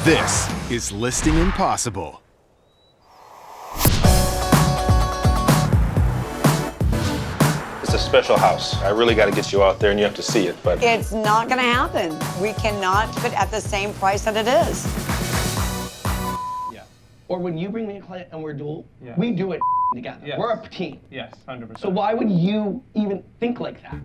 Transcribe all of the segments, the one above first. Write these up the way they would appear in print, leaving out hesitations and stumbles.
This is Listing Impossible. It's a special house. I really got to get you out there and you have to see it, but... It's not going to happen. We cannot put it at the same price that it is. Yeah. Or when you bring me a client and we're dual, Yeah. we do it together. Yes. We're a team. Yes, 100%. So why would you even think like that?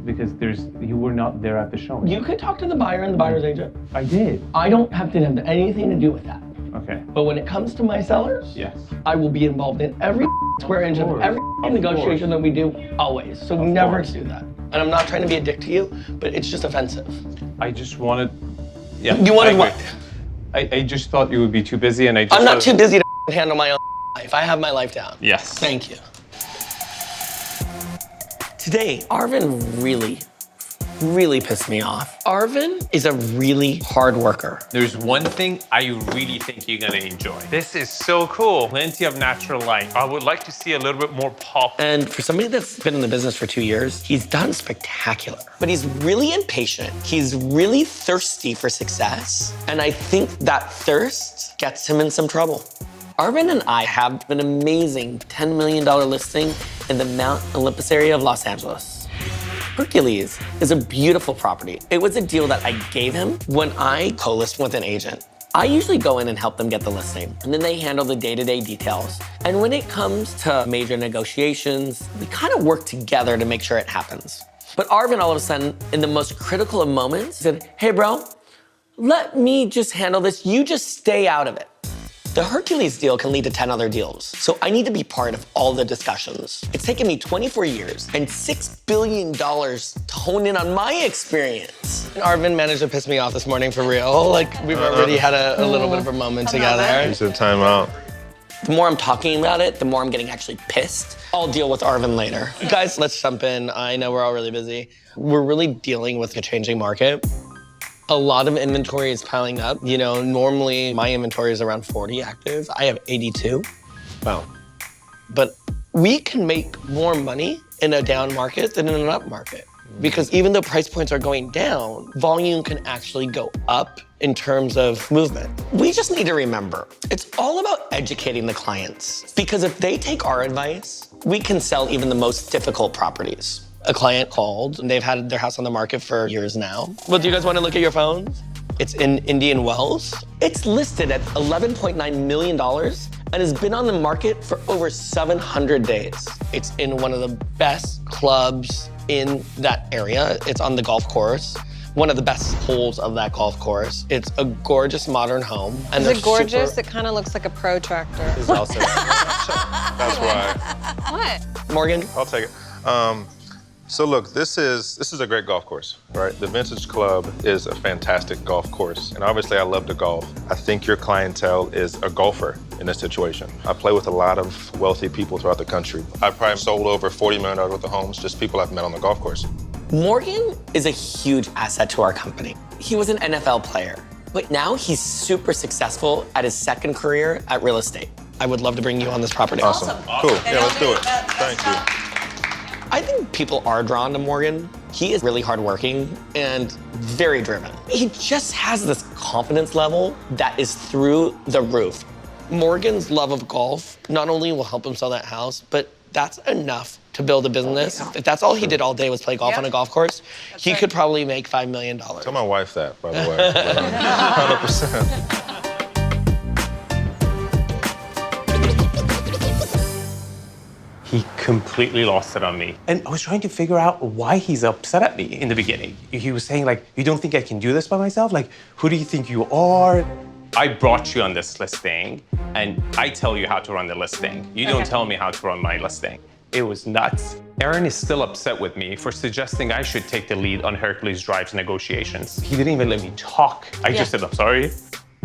Because you were not there at the showing. You could talk to the buyer and the buyer's agent. I did. I don't have to have anything to do with that. Okay. But when it comes to my sellers, Yes. I will be involved in every square inch of every negotiation that we do, always. So we never do that. And I'm not trying to be a dick to you, but it's just offensive. I just wanted. Yeah. You wanted what? I just thought you would be too busy, and I just. I'm not too busy to handle my own life. I have my life down. Yes. Thank you. Today, Arvin really pissed me off. Arvin is a really hard worker. There's one thing I really think you're gonna enjoy. This is so cool. Plenty of natural light. I would like to see a little bit more pop. And for somebody that's been in the business for 2 years, he's done spectacular. But he's really impatient. He's really thirsty for success. And I think that thirst gets him in some trouble. Arvin and I have an amazing $10 million listing in the Mount Olympus area of Los Angeles. Hercules is a beautiful property. It was a deal that I gave him when I co-list with an agent. I usually go in and help them get the listing, and then they handle the day-to-day details. And when it comes to major negotiations, we kind of work together to make sure it happens. But Arvin all of a sudden, in the most critical of moments, said, "Hey bro, let me just handle this. You just stay out of it." The Hercules deal can lead to 10 other deals, so I need to be part of all the discussions. It's taken me 24 years and $6 billion to hone in on my experience. And Arvin managed to piss me off this morning for real. Like, we've already had a little bit of a moment together. You said time out. The more I'm talking about it, the more I'm getting actually pissed. I'll deal with Arvin later. Guys, let's jump in. I know we're all really busy. We're really dealing with a changing market. A lot of inventory is piling up. You know, normally my inventory is around 40 active. I have 82. Wow. But we can make more money in a down market than in an up market. Because even though price points are going down, volume can actually go up in terms of movement. We just need to remember, it's all about educating the clients. Because if they take our advice, we can sell even the most difficult properties. A client called, and they've had their house on the market for years now. Well, do you guys want to look at your phones? It's in Indian Wells. It's listed at $11.9 million and has been on the market for over 700 days. It's in one of the best clubs in that area. It's on the golf course. One of the best holes of that golf course. It's a gorgeous modern home. And Is it gorgeous? It kind of looks like a protractor. It's also... That's why. What? Morgan? I'll take it. So look, this is a great golf course, right? The Vintage Club is a fantastic golf course. And obviously I love to golf. I think your clientele is a golfer in this situation. I play with a lot of wealthy people throughout the country. I've probably sold over $40 million worth of homes, just people I've met on the golf course. Morgan is a huge asset to our company. He was an NFL player, but now he's super successful at his second career at real estate. I would love to bring you on this property. Awesome. Cool. Yeah, let's do it. Thank you. I think people are drawn to Morgan. He is really hardworking and very driven. He just has this confidence level that is through the roof. Morgan's love of golf not only will help him sell that house, but that's enough to build a business. If that's all he did all day was play golf on a golf course, he could probably make $5 million. Tell my wife that, by the way. 100%. He completely lost it on me. And I was trying to figure out why he's upset at me in the beginning. He was saying, like, you don't think I can do this by myself? Like, who do you think you are? I brought you on this listing, and I tell you how to run the listing. You don't tell me how to run my listing. It was nuts. Aaron is still upset with me for suggesting I should take the lead on Hercules Drive's negotiations. He didn't even let me talk. I just said, I'm sorry.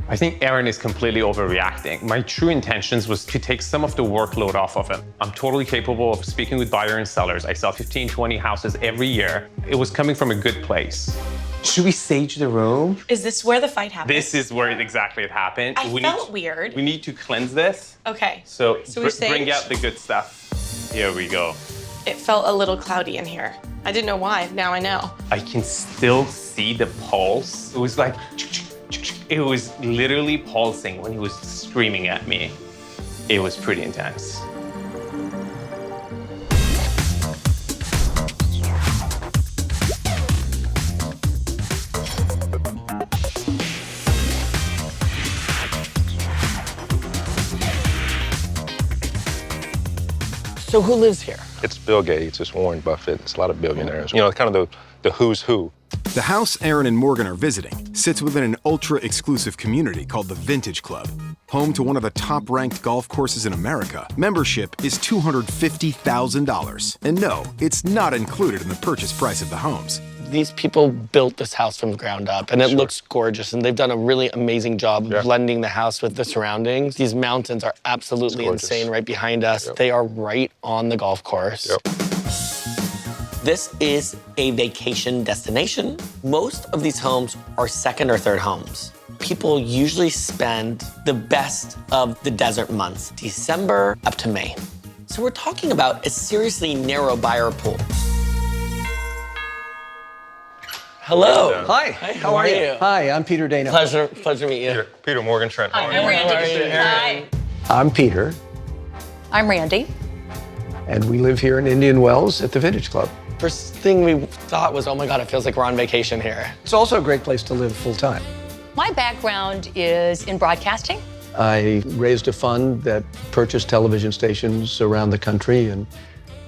I think Aaron is completely overreacting. My true intentions was to take some of the workload off of him. I'm totally capable of speaking with buyers and sellers. I sell 15, 20 houses every year. It was coming from a good place. Should we sage the room? Is this where the fight happened? This is where exactly it happened. I felt weird. We need to cleanse this. Okay. So we bring out the good stuff. Here we go. It felt a little cloudy in here. I didn't know why. Now I know. I can still see the pulse. It was like, It was literally pulsing when he was screaming at me. It was pretty intense. So who lives here? It's Bill Gates, it's Warren Buffett, it's a lot of billionaires. You know, kind of the who's who. The house Aaron and Morgan are visiting sits within an ultra-exclusive community called the Vintage Club. Home to one of the top-ranked golf courses in America, membership is $250,000. And no, it's not included in the purchase price of the homes. These people built this house from the ground up, and it looks gorgeous, and they've done a really amazing job of blending the house with the surroundings. These mountains are absolutely insane right behind us. They are right on the golf course. This is a vacation destination. Most of these homes are second or third homes. People usually spend the best of the desert months, December up to May. So we're talking about a seriously narrow buyer pool. Hello. Hi. How are you? Hi, I'm Peter Dana. Pleasure to meet you. Peter Morgan Trent. Hi, I'm Randy. Hi. I'm Peter, I'm Randy. and we live here in Indian Wells at the Vintage Club. First thing we thought was, oh my God, it feels like we're on vacation here. It's also a great place to live full-time. My background is in broadcasting. I raised a fund that purchased television stations around the country and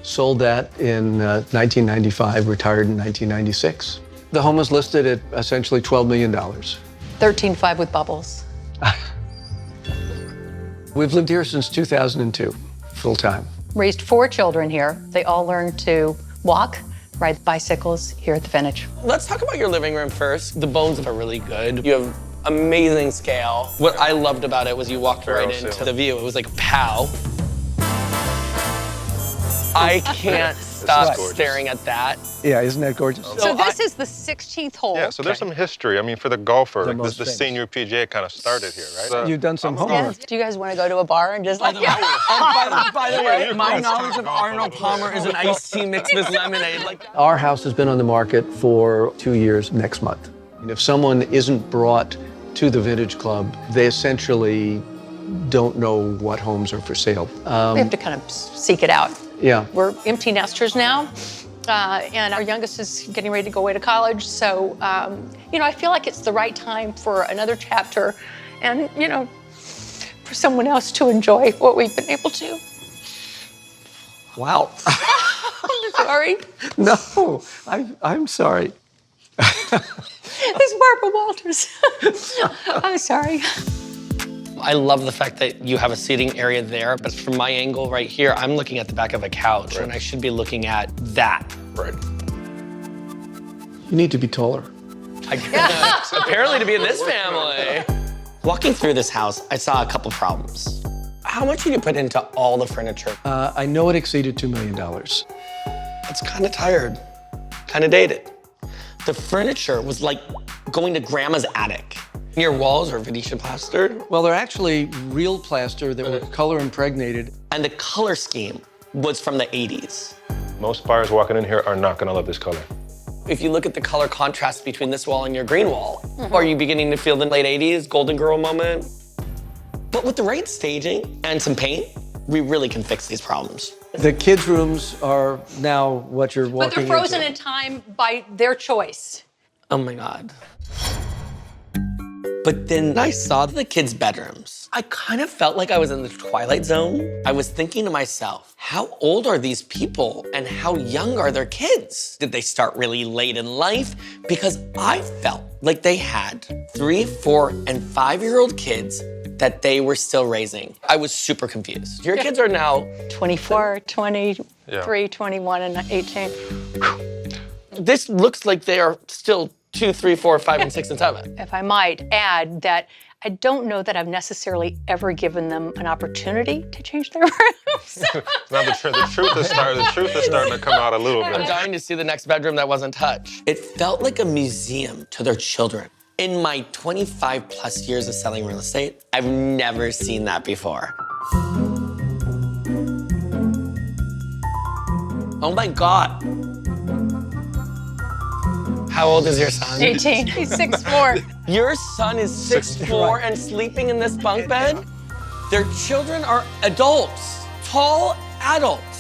sold that in 1995, retired in 1996. The home was listed at essentially $12 million. 13.5 with bubbles. We've lived here since 2002, full-time. Raised 4 children here. They all learned to walk, ride bicycles here at the Vintage. Let's talk about your living room first. The bones are really good. You have amazing scale. What I loved about it was you walked right into the view. It was like pow. I can't stop staring at that. Yeah, isn't that gorgeous? So this is the 16th hole. Yeah, so there's some history. I mean, for the golfer, like most the famous. senior PGA kind of started here, right? You've done some homework. Do you guys want to go to a bar and just like, By the way, my knowledge of Arnold Palmer is an iced tea mixed with lemonade. Our house has been on the market for 2 years next month. And if someone isn't brought to the Vintage Club, they essentially don't know what homes are for sale. we have to kind of seek it out. Yeah. We're empty nesters now, and our youngest is getting ready to go away to college. So, you know, I feel like it's the right time for another chapter and, you know, for someone else to enjoy what we've been able to. Wow. I'm sorry. No, I'm sorry. It's Barbara Walters. I'm sorry. I love the fact that you have a seating area there, but from my angle right here, I'm looking at the back of a couch when I should be looking at that. Right. You need to be taller. Apparently to be in this family. Walking through this house, I saw a couple problems. How much did you put into all the furniture? I know it exceeded $2 million. It's kind of tired, kind of dated. The furniture was like going to grandma's attic. Your walls are Venetian plastered. Well, they're actually real plaster that were color impregnated. And the color scheme was from the 80s. Most buyers walking in here are not going to love this color. If you look at the color contrast between this wall and your green wall, are you beginning to feel the late 80s Golden Girl moment? But with the right staging and some paint, we really can fix these problems. The kids' rooms are now what you're walking But they're frozen into. in time by their choice. Oh my God. But then I saw the kids' bedrooms. I kind of felt like I was in the Twilight Zone. I was thinking to myself, how old are these people and how young are their kids? Did they start really late in life? Because I felt like they had 3, 4, and 5-year-old kids that they were still raising. I was super confused. Your kids are now 24, 23, 21, and 18. This looks like they are still 2, 3, 4, 5, and 6, and 7. If I might add that I don't know that I've necessarily ever given them an opportunity to change their rooms. Now the truth is starting to come out a little I'm bit. dying to see the next bedroom that wasn't touched. It felt like a museum to their children. In my 25 plus years of selling real estate, I've never seen that before. Oh my God. How old is your son? 18. He's 6'4". Your son is 6'4" and sleeping in this bunk bed? Their children are adults, tall adults.